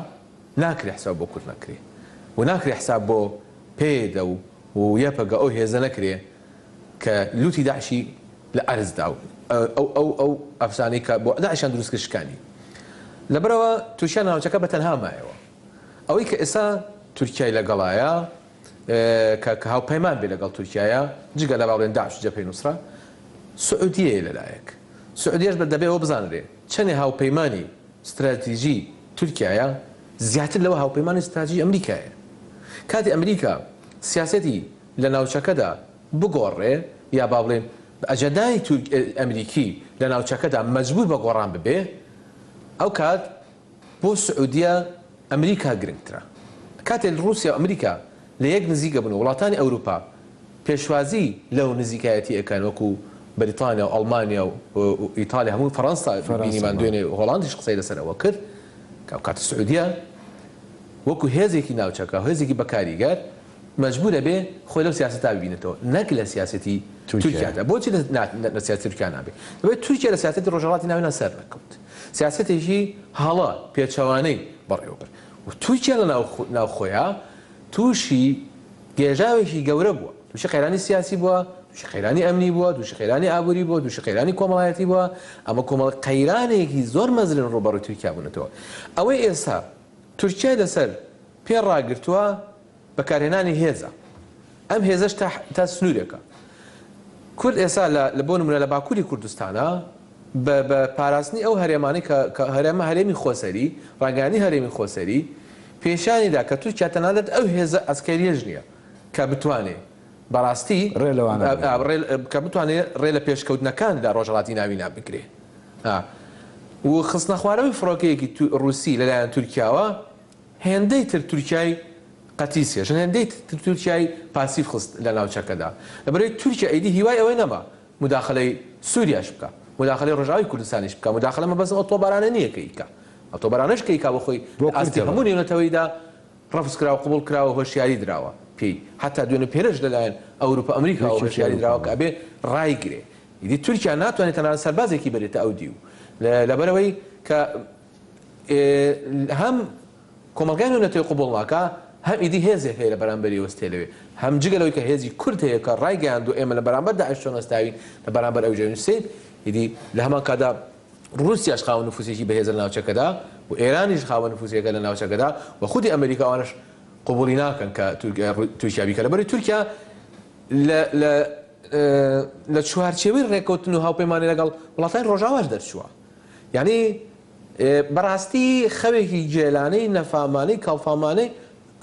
ناکرێ حساب بۆ کورد نەکرێ و ناکرێ حساب بۆ پێدە و یەپەگە ئەو هێزە نەکرێ کە لوتی داعشی لە ئەرزدا ئەو ئەفسانەی کە بۆ داعشیان دروست کرد شکانی لەبەرەوە تووشیان ناوچەکە بە تەنها مایەوە ئەوەی کە ئێستا تورکیای لەگەڵایە کە هاوپەیمان بێ لەگەڵ تورکایە جگە لە باڵێن داعش و جەبهەی نووسڕە سعودیەیە لەلایەک سعودیەش بە دەبێ ئەوە بزانرێ چەندێ هاوپەیمانی استراتیژی تورکایە زیاتر لەوە هاوپەیمانی استراتیژی ئەمریکایە کاتی ئەمریکا سیاسەتی لە ناوچەکەدا بگۆڕێ یا با بڵێن ئەجەندای ئەمریکی لە ناوچەکەدا مەجبور بە گۆڕان ببێ ئەو کات بۆ سعودیە ئەمریکا گرنگترە کاتێ رووسیا و ئەمریکا لە یەک نزیکە بن وڵاتانی ئەوروپا پێشوازی لەو نزیکایەتی ئەەکەن وەکو بەریتانیا و ئەڵمانیا و ئیتالیا هەموو فەڕەنسا بینیمان دوێنێ هۆڵاندیش قسەی لەسەرەوە کرد کە کاتە سعودیە وەکو هێزێکی ناوچەکە هێزێکی بەکاریگەر مەجبورە بێ خۆی لەو سیاسەتا ببینێتەوە نەک لە سیاسەتی تورکیادا بۆچی لە سیاسی تورکیا نابێت دەبێت تورکیا لە سیاسەتی ڕۆژهەڵاتی ناویان سەر نەکەوت سیاسەتێکی هەڵا پێچەوانەی بەڕێوەبر و تورکیا لە ناو خۆیە تووشی گێژاوێکی گەورە بووە تووشی قەیرانی سیاسی بووە تووشی قەیرانی ئەمنی بووە تووشی قەیرانی ئابووری بووە تووشی قەیرانی کۆمەڵایەتی بووە ئەمە کۆمەڵ قەیرانێکی زۆر مەزرن ڕووبەڕووی تورکیا بوونەتەوە ئەوەی ئێستا تورکیا لەسەر پێ ڕاگرتووە بەکارهێنانی هێزە ئەم هێزەش تا سنوورێکە کورد ئێستا لە بۆ نمونە لە باکووری کوردستانە بە پاراستنی ئەو هەرێمانی کە هەرێمە هەرێمی خۆسەری ڕاگەیاندنی هەرێمی خۆسەری پێشانیدا کە تورکیا تەنانەت ئەو هێزە ئەسکەریەش نییە کە بتوانێت بەڕاستی کە بتوانێت ڕێ لە پێشکەوتنەکان لە ڕۆژهەڵاتی ناوی نابکرێ و خستنە خوارەوەی فڕۆکەیەکی رووسی لەلایەن تورکیاوە هێندەی تر تورکیای قەتیسێژن هێندەی تورکیای پاسیف خست لە ناوچەکەدا لەبەرەوەی تورکیا ئەیدی هیوای ئەوەی نەما مداخلەی سووریاش بکە مداخلەی ڕۆژاوی کوردستانیش بکە مداخلە مەبەستم ئۆتۆبارانە نییە کە ئیکە ئۆتۆبارانەش کە ئیکا بۆ خۆی ئاستی هەموو نێونەتەوەیدا ڕەفز کراوە قبوڵ کراوە هۆشیاری درراوە پێی حتا دوێنە پێرش لەلایەن ئەوروپا ئەمریکا هۆشیاری درراوە کە ئەبێ ڕایگرێ ئیدی تورکیا ناتوانێت تەنانەت سەربازێکی بێتە ئەو دیو لەبەرەوەی کە هەم کۆمەلگای نێونەتەوەی قبوڵناکە هەم ئیدی هێزێک هەیە لە بەرامبەری وەستێلەوێ هەم جگەلەوەی کە هێزی کورد هەیە کە ڕایگەیاندوو ئێمە لە بەرامبەر داعش چۆن ئەستاوین لە بەرامبەر ئەو جێنووسین ئیدی لە هەمان کادا رووسیاش خاوەن نفوسێکی بەهێز لە ناوچەکەدا و ئێرانیش خاوەن نفوسێکە لە ناوچەکەدا و خودی ئەمریکاوانش قبوڵی ناکەن کە تورکیا بیکە لەبەری تورکیا لە چوارچێوەی ڕێکەوتن و هاوپەیمانی لەگەڵ وڵاتانی ڕۆژاواش دەرچووە یعنی بەڕاستی خەوێکی جێلانەی نەفامانەی کاڵفامانەی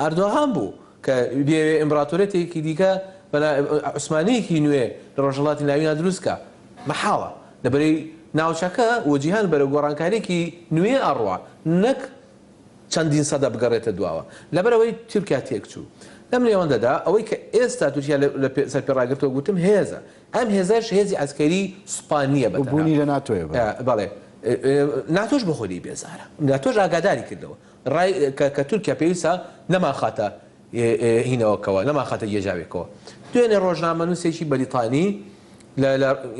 ئەردۆغان بوو کە بێوێ ئیمپراتۆرێتێکی دیکە عوسمانیەکی نوێ لە ڕۆژهەڵاتی ناویان دروستکە مەحاڵە لەبەرەی ناوچەکە وەجیهان بەرە گۆڕانکاریێکی نوێ ئەڕوا نەک چەندین سەدە بگەڕێتە دواوە لەبەرەوەی تورکیا تێکچوو لەم نێوەندەدا ئەوەی کە ئێستا تورکیا لە سەر پێڕاگرتەوە گوتم هێزە ئەم هێزەش هێزی ئەسکەری سوپانیە بوونی لە ناتۆیە بەڵێ ناتۆش بە خۆی بێزارە ناتۆش ئاگاداری کردەوە کە تورکیا پێویستە نەماخاتە هینەوەکەوە نەماخاتە یێژاوێکەوە دوێنێ ڕۆژنامە نووسێکی بەریتانی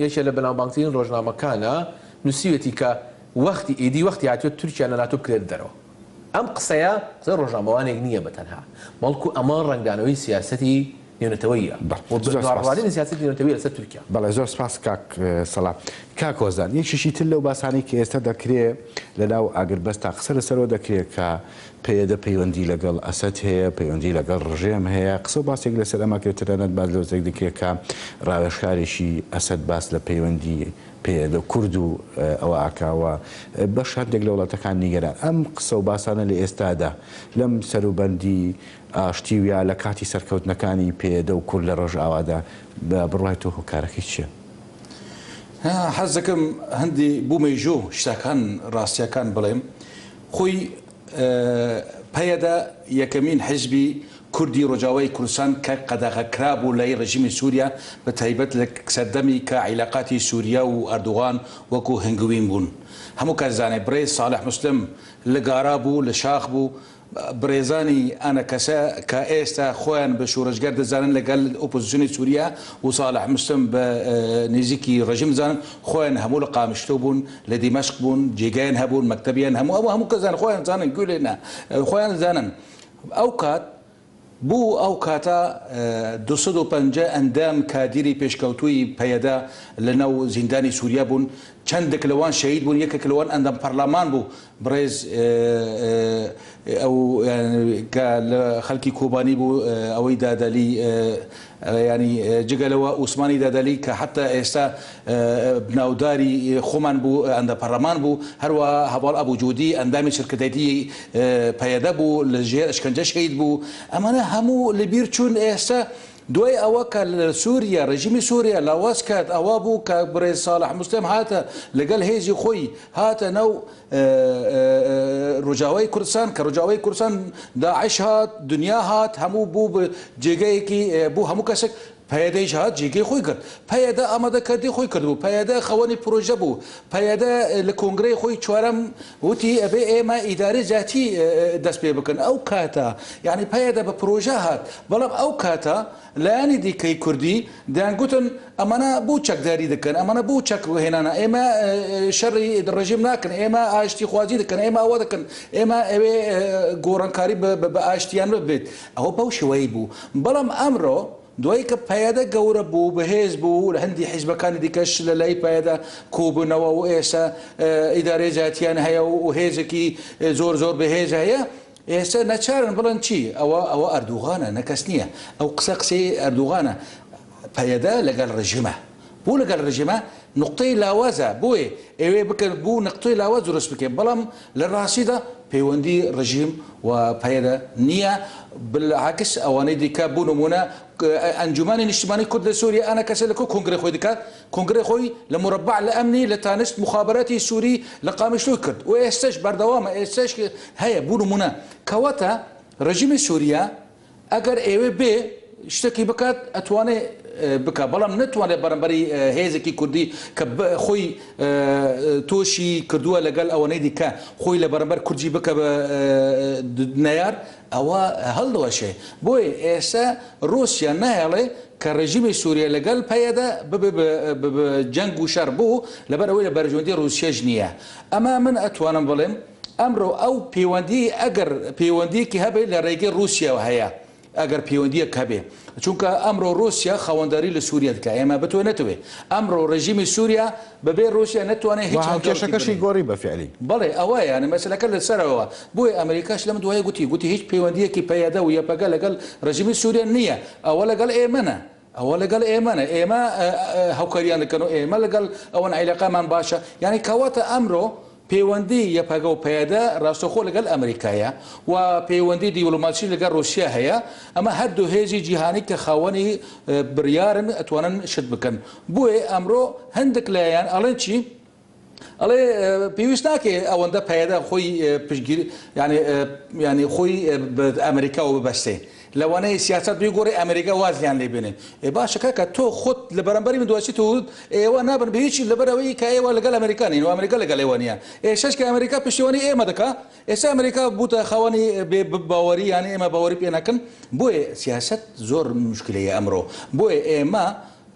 یەکێک لە بەناوبانگترین ڕۆژنامەکانە نووسیوێتی کە وەختی ئیدی وەختی هاتووە تورکیا لە ناتۆ بکرێت دەرەوە ئەم قسەیە قسە ڕۆژنامەوانێک نییە بەتەنها بەڵکو ئەمە ڕنگدانەوەی سیاسەتی نێونەتەوەیە ڕوانین سیاست نێونەتەوەی لەسەر تورکیا. بەڵێ زۆر سپاس کاک سەڵام. کاک هۆزان یەکێکی تر لەو باسانی کە ئێستا دەکرێت لەناو ئاگربەستا قسە لەسەرەوە دەکرێت کە پێدە پەیوەندی لەگەڵ ئەسەد هەیە، پەیوەندی لەگەڵ ڕژێم هەیە. قسە و باسێک لەسەر ئەمە کردتەنەت باز لەوزێک دەکرێت کە ڕاوێژکارێکی ئەسەد باس لە پەیوەندی پێدە کورد و ئەوە ئاکاوە بەش هەندێک لە وڵاتەکان نیگەران. ئەم قسە و باسانە لە ئێستادا لەم سەروبەندی ئاشتیویا لە کاتی سەرکەوتنەکانی پێدە و کورد لە ڕۆژ ئاوادا بڕوای تۆ هۆکارەکەی چییە؟ حەز دەکەم هەندی بوومەیژوو شتەکان ڕاستیەکان بڵێم. خۆی پەیەدا یەکەمین حیزبی کوردی ڕۆژاوای کوردستان کە قەدەغەکرا بوو لای ڕژیمی سووریا بە تایبەت لە سەردەمی کە عیلاقاتی سووریا و ئەردوغان وەکو هەنگوین بوون. هەموو کەس زانێ برێز ساڵح مسلم لە گارا بوو، لە شاخ بوو، برێزانی ئەنە کەسە کە ئێستا خۆیان بە شۆڕژگەر دەزانن لەگەڵ ئۆپۆزیسیۆنی سووریا و ساڵح مسلم بە نزیکی ڕژیم زانن خۆیان هەموو لە قامشتۆ بوون، لە دیمەشق بوون، جێگایان هەبوون، مەکتەبیان هەموو کەسان خۆیان زانن گوێلێنە خۆیان زانن. ئەو کات بوو ئەو کاتە 250 ئەندام کادیری پێشکەوتووی پەیەدا لەناو زیندانی سووریا بوون. چەندێک لەوان شەهید بوون، یەکێک لەوان ئەندام پەرلەمان بوو برێز ئەو کە لە خەڵکی کۆبانی بوو ئەوەی دادەلی ینی جگەلەوە عوسمانی دادەلی کە حتا ئێستا بناوداری خۆمان بوو ئەندە پەرلەمان بوو، هەروەها هەواڵ ئەبوو جودی ئەندامی شرکەتەتی پەیەدە بوو لە ژێر ئەشکەنجە شەهید بوو. ئەمانە هەموو لەبیر چوون. ئێستا دوای ئەوە کە لە سووریا ڕژیمی سووریا لاواز کرد ئەوە بوو کە برێز ساڵح مسلم هاتە لەگەڵ هێزی خۆی هاتە نەو ڕۆژاوای کوردستان کە ڕۆژاوای کوردستان داعش هات، دنیا هات، هەموو بوو بە جێگەیەکی بوو هەموو کەسێک پەیەدەیش هات جێگەی خۆی کرد. پەیەدە ئامادەکردی خۆی کرد بوو، پەیەدە خەوەنی پرۆژە بوو، پەیەدە لە کۆنگرەی خۆی چوارەم وتی ئەبێ ئێمە ئیدارەی ذاتی دەست پێ بکەن. ئەو کاتە یعنی پەیەدە بە پرۆژە هات، بەڵام ئەو کاتە لایانی دیکەی کوردی دەیانگوتن ئەمانە بوو چەکداری دەکەن، ئەمانە بوو چەک هێنانە، ئێمە شەڕی ڕژیم ناکەن، ئێمە ئاشتی خوازی دەکەن، ئێمە ئەوە دەکەن، ئێمە ئەوێ گۆڕانکاری بە ئاشتیان ببێت. ئەوە بەو شێوەیە بوو. بەڵام ئەمڕۆ دوای کە پەیەدە گەورە بوو، بەهێز بوو، لە هەندی حیزبەکانی دیکەش لە لای پەیەدە کۆبوونەوە و ئێستا ئیدارەی ذاتیان هەیە و هێزێکی زۆر زۆر بەهێز هەیە، ئێستا نەچارن بڵێن چی ئەوە ئەردوغانە، نەکەس نییە. ئەو قسەی ئەردوغانە. پەیەدە لەگەڵ ڕژیمە بوو، لەگەڵ ڕژیمە نقطەی لاوازە بۆیە ئێوێ بکەن بوو نقطەی لاواز دروست بکەن، بەڵام لە ڕاستیدا پەیوەندی ڕژیم و پەیەدە نییە. بالعکس ئەوانەی دیکە بوو نمونە ئەنجومانی نیشتیمانی کورد لە سووریا ئەنە کەسە لە کۆنگرەی خۆی دکات، کۆنگرەی خۆی لە مربع لە ئەمنی لە تانست مخابراتی سووری لە قامیشلۆی کرد و ئێستش بەردەوامە، ئێستش هەیە بوو نمونە. کەواتە ڕژیمی سووریا ئەگەر ئێوێ بێ شتێکی بکات ئەتوانێ بکە، بەڵام نتوانێت بەرەمبەری هێزێکی کوردی کە خۆی تۆشی کردووە لەگەڵ ئەوەنەی دیکە خۆی لە بەرەمبەر کوردی بکە بە نەیار، ئەوە هەڵدەوەشێ. بۆیە ئێستا رووسیا نایڵێ کە ڕژیمی سووریا لەگەڵ پەیەدە جەنگ و شەڕ بوو لەبەر ئەوەی لە بەرژەوەندی رووسیاش نییە. ئەمە من ئەتوانم بڵێم ئەمڕۆ ئەو پەیوەندی ئەگەر پەیوەندیەکی هەبێت لە ڕێگەی رووسیاوە هەیە، ئەگەر پەیوەندیەک هەبێ، چونکە ئەمڕۆ رووسیا خاوەنداری لە سووریا دکات، ئێمە بتوانێتەوێ ئەمڕۆ ڕژیمی سووریا بەبێ رووسیا نتوانێت هیچ کێشەکەشی گۆڕی بەفعلی. بەڵێ ئەوە یانە مەسەلەکە لەسەرەوە. بۆیە ئەمریکاش لەم دوایە گوتی هیچ پەیوەندیەکی پەیەدە و یەپەگە لەگەڵ ڕژیمی سووریا نییە، ئەوە لەگەڵ ئێمەنە، ئەوە لەگەڵ ئێمەنە، ئێمە هاوکاریان دەکەن و ئێمە لەگەڵ ئەوەن عیلاقامان باشە. یعنی کەواتە ئەمڕۆ پەیوەندی یەپەگە و پەیەدە ڕاستەخۆ لەگەڵ ئەمریکایە و پەیوەندی دیپلۆماسی لەگەڵ رووسیا هەیە. ئەمە هەردوو هێزی جیهانی کە خاوەنی بڕیارن ئەتوانن شت بکەن. بۆیە ئەمڕۆ هەندێک لایەن ئەڵێن چی؟ ئەڵێ پێویست ناکێ ئەوەندە پەیەدە خۆی پشتگیر ینی خۆی ئەمریکاوە ببەستێ، لەوانەیە سیاست بگۆڕی ئەمریکا وازیان لێ بێنێ. باشەکە کە تۆ خۆت لە بەرەمبەری من دواسی تۆ ئێوە نابن بە هیچی لەبەرەوەی کە ئێوە لەگەڵ ئەمریکانین و ئەمریکا لەگەڵ ئێوە نیە. ئێشەش کە ئەمریکا پشتیوانی ئێمە دەکا، ئێستا ئەمریکا بووتە خاوەنی باوەری، یانی ئێمە باوەری پێ نەکەن. بۆیە سیاست زۆر مشکلەیە ئەمڕۆ. بۆیە ئێمە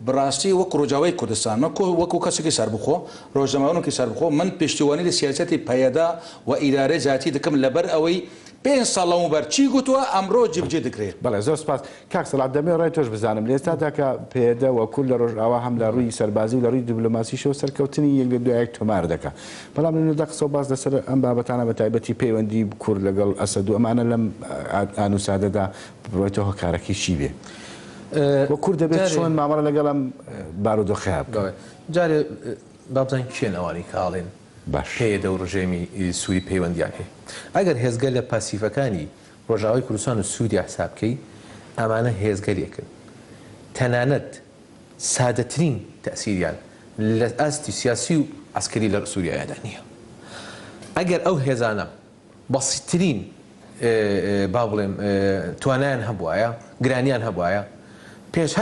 بڕاستی وەک ڕۆژاوای کوردستان وەکو کەسێکی سەربخۆ ڕۆژنامەوانێکی سەربخۆ من پشتیوانی لە سیاسەتی پەیەدا و ئیدارەی ذاتی دەکەم لەبەر ئەوەی پێنج ساڵ لەمەوبەر چی گوتووە ئەمڕۆ جبجێ دەکرێت. بەڵێ زۆر سپاس کاک سەڵات دەمێ ڕای تۆش بزانم لە ئێستادا کە پێدە وەکوول لە ڕۆژئاوا هەم لە ڕووی سەربازی و لە ڕووی دیبلۆماسیشەوە سەرکەوتنی یەک لە دوایەک تۆمار دەکا بەڵام لە نوێدا قسە و باس لەسەر ئەم بابەتانە بە تایبەتی پەیوەندی کورد لەگەڵ ئەسەد و ئەمانە لەم ئانوسادەدا بڕۆیتەوە هۆکارەکەی چی بێ وە کورد دەبێت چۆن مامەڵە لەگەڵ ئەم بارودۆخەیە بکەوێت جارێ بابزان کێن ئەوانی کاڵێن باش پێدە و ڕژێمی سووری پەیوەندیان هەیە ئەگەر هێزگە لە پاسیفەکانی ڕۆژاوای کوردستان و سووریا حساب بکەی ئەمانە هێزگەریەکن تەنانەت سادەترین تەسیریان لە ئاستی سیاسی و ئەسکەری لە سووریایەدا نییە ئەگەر ئەو هێزانە بەسیترین با بڵێم توانایان هەبوایە گرانیان هەبوایە پێش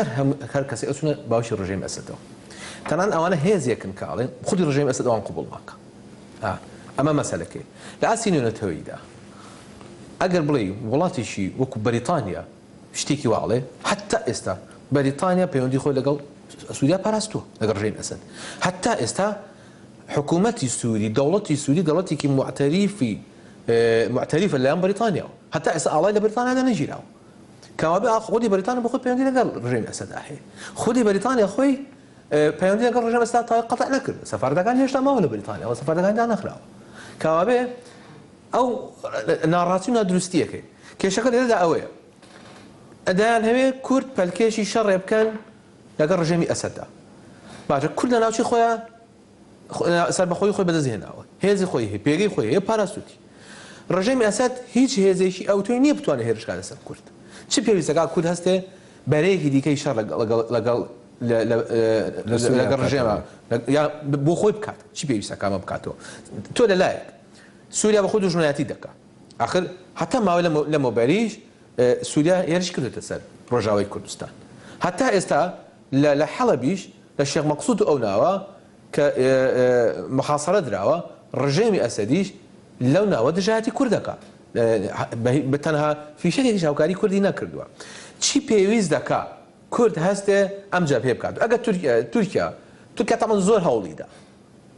هەر کەسی ئەچونە باوشی ڕژێمی ئەسەدەوە تەنان ئەوانە هێزیەکن کاڵێن خودی ڕژێمی ئەسەد ئەوان قوبوڵ ناکە ئەمە مەسەلەکەی لە ئاسی نوێنەتەوەیدا ئەگەر بڵێ وڵاتیشی وەکو بەریتانیا شتێکی واڵێ حتا ئێستا بەریتانیا پەیوەندی خۆی لەگەڵ سووریا پاراستووە لەگەڵ ڕژێمی ئەسەد حتا ئێستا حکوومەتی سووری دەوڵەتی سووری دەوڵەتێکی معتەریفە لەلایەن بەریتانیاوە حتا ئێستا ئاڵای لە بەریتانیادا نەگیراوە کەوابێ خودی بەریتانیا بۆ خۆی پەیوەندی لەگەڵ ڕژێمی ئەسەدا هەیە خودی بەریتانیا خۆی پەیوەندی لەگەڵ ڕژێمی ئەسەد تا قەتع نەکرد سەفاردەکان هێشتا ماوە لە بەریتانیاوە سەفاردەکاندا نەخراوە کەوابێ ئەو ناڕاستی و نادروستیەکەی کێشەکە لێرەدا ئەوەیە ئەدایان هەوێ کورد پەلکێشی شەڕێ بکەن لەگەڵ ڕژێمی ئەسەددا باشە کورد لە ناوچەی خۆیان سەربەخۆی خۆی بەدەستهێناوە هێزی خۆی هەیە پێگەی خۆی هەیە پاراستوتی ڕژێمی ئەسەد هیچ هێزێکی ئەوتۆی نییە بتوانێت هێرشکات لەسەر کورد چی پێویستەکە کورد هەستێ بەرەیەکی دیکەی شەڕ لەگەڵ ڕژێمە بۆ خۆی بکات چی پێویستەکەمە بکاتەوە تۆ لەلایەک سووریا بە خۆی دوژمنایەتی دەکات ئاخر حتا ماوەی لە مۆبەریش سووریا هێرش کردێتە سەر ڕۆژاوای کوردستان حتا ئێستا لە حەڵەبیش لە شێخ مەقسوود و ئەو ناوە کە محاسەرە دراوە ڕژێمی ئەسەدیش لەو ناوە دژایەتی کوردەکە بە تەنها فیشەکێکی هاوکاری کوردی نەکردووە چی پێویست دەکا کورد هەستێ ئەم جا پێ بکات ئەگەر تورکیا تەمان زۆر هەوڵیدا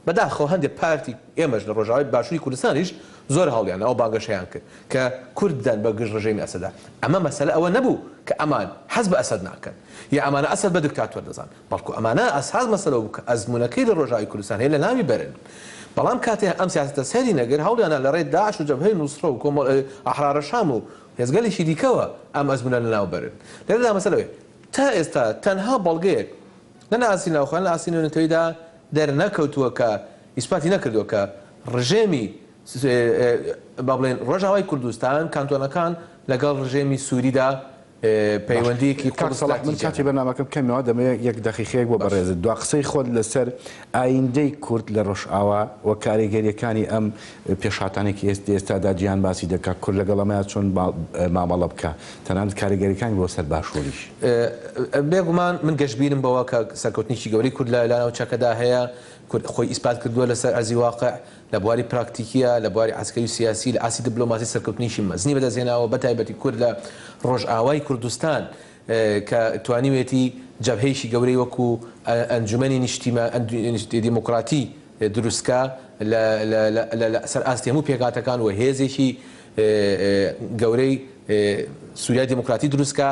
بەداخەوە هەندێک پارتی ئێمەش لە ڕۆژاوای باشووری کوردستانیش زۆر هەوڵیان ئەو بانگەشەیان کرد کە کورددان بە گشت ڕژێمی ئەسەدا ئەمە مەسەلە ئەوە نەبوو کە ئەمان حەز بە ئەسەد ناکەن یا ئەمانە ئەسەد بە دیکتاتۆر دەزان بەڵکو ئەمانە ئەساس مەسەلە بوو کە ئەزمونونەکەی لە ڕۆژاوی کوردستان هەیە لە ناوی بەرن بەڵام کاتێ ئەم سیاسەتە سەری نەگەر هەوڵیانە لە ڕێی داعش و جەبهەی نوسرە و ئەحرارە شام و هێزگەلێکی دیکەوە ئەم ئەزمونە لە ناو بەرن لێرەدا مەسەلەوەی تا ئێستا تەنها بەڵگەیەک لە ئاسی ناوخۆیان لە ئاسی نوێنەتەوەیدا دەرنەکەوتووە کە ئیسپاتی نەکردووە کە ڕژێمی با بڵێن ڕۆژاوای کوردستان کانتۆنەکان لەگەڵ ڕژێمی سووریدا پەیوەندیەکی من کاتی بەنامەکەم کەمەوە دەمەوێت یەک دەقیقەیەک بۆ بەڕێزت دو قسەی خۆت لەسەر ئایندەی کورد لە ڕۆژئاوا و کاریگەریەکانی ئەم پێشهاتانێکی ئێستادا گیان باسی دەکات کورد لەگەڵ ئەمەیە چۆن مامەڵە بکە تەنانەت کاریگەریەکانی بۆ سەر باشووریش بێگومان من گەشتبیرم بەوە کە سەرکەوتنیی گەوری کورد لە ناوچەکەدا هەیە خۆی ئیسپات کردووە لەسەر ئەرزی واقع لە بواری پراکتیکیە لە بواری عسکەری و سیاسی لە ئاسی دیبلۆماسی سەرکەوتنیشی مەزنی بەدەستهێناوە بە تایبەتی کورد لە ڕۆژئاوای کوردستان کە توانیوێتی جەبهەیەکی گەورەی وەکو ئەنجومەنی نیشتی دیموکراتی دروستکە سەر ئاستی هەموو پێکاتەکان و هێزێکی گەورەی سووریا دیموکراتی دروستکە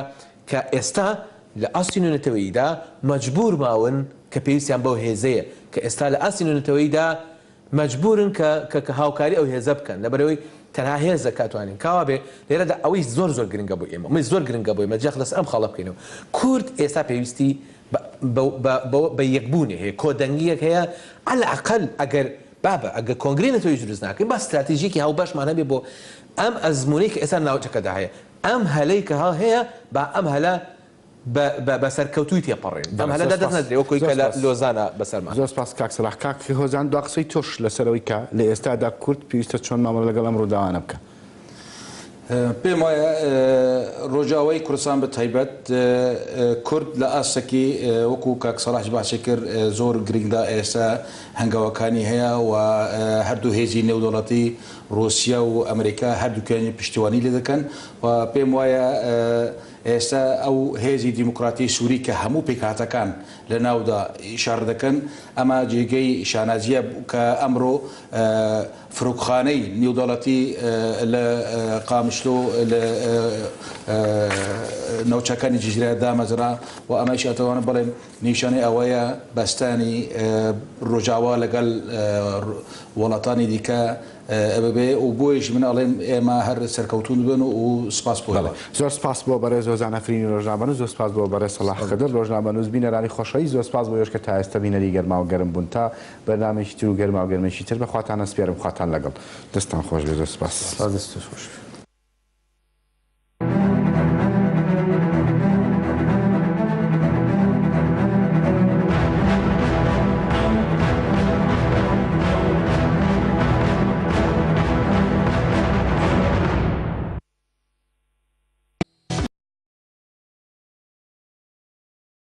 کە ئێستا لە ئاستی نوێنەتەوەییدا مەجبور ماون کە پێویستیان بەو هێزەیە کە ئێستا لە ئاستی نوێنەتەوەییدا مەجبورن کە هاوکاری ئەو هێزە بکەن لەبەرەوەی تەنها هێزە کاتوانین کاوا بێ لێرەدا ئەوەی زۆر گرنگە بۆ ئێمە ئەمەی زۆر گرنگە بۆی مەجاق لەس ئەم خاڵە بکەینەوە کورد ئێستا پێویستی بە یەکبوونی هەیە کۆدەنگیەک هەیە عەلەئەقەل ئەگەر ئەگەر کۆنگرێ نەتەوەی دروست ناکەین با استراتیژیەکی هاوبەشمان هەبێ بۆ ئەم ئەزمونەی کە ئێستا ناوچەکەدا هەیە ئەم هەلەی کە هەیە با ئەم هەلە بە سەرکەوتوی تێپەڕێن ئەم هەلەدا دەست نەدرێ وەکوی کە لە لۆزانە بەسەرمان زۆر سپاس کاک سەلاح کاک هۆزان دو قسەی تۆش لەسەرەوەی کە لە ئێستادا کورد پێویستە چۆن مامەڵە لەگەڵ ئەم ڕووداوانە بکە پێم وایە ڕۆژاوای کوردستان بە تایبەت کورد لە ئاستێکی وەکو کاک سەلاح باسی کرد زۆر گرنگدا ئێستا هەنگاوەکانی هەیە و هەردوو هێزی نێودوڵەتی رووسیا و ئەمریکا هەردووکانی پشتیوانی لێ دەکەن و پێم وایە ئێستا ئەو هێزی دیموکراتی سووری کە هەموو پێکهاتەکان لە ناودا ئیشار دەکەن ئەمە جێگەی شانازیە کە ئەمڕۆ فرۆکخانەی نێودوڵەتی لە قامشلۆ لە ناوچەکانی جزیرە دامەزرا و ئەمەش ئەتەوانە بڵێم نیشانەی ئەوەیە بەستانی ڕۆژاوا لەگەڵ وڵاتانی دیکە ببێ و بۆیش من ئەڵێم ئێمە هەر سەرکەوتون بن و سپاس بۆ زۆر سپاس بۆ بەڕێز زانەفرینی ڕۆژنامەنووس زۆر سپاس بۆ بەڕێز سەلاح قەدر ڕۆژنامەنووس بینەرانی خۆشەوی زۆر سپاس بۆ یۆش کە تا ئێستا بینەری گەرما و گەرم بوون تا بەرنامێکی تر و گەرما و گەرمێکی تر بەخواتانە سپێرم خواتان لەگەڵ دەستان خۆش بێ زۆر سپاس.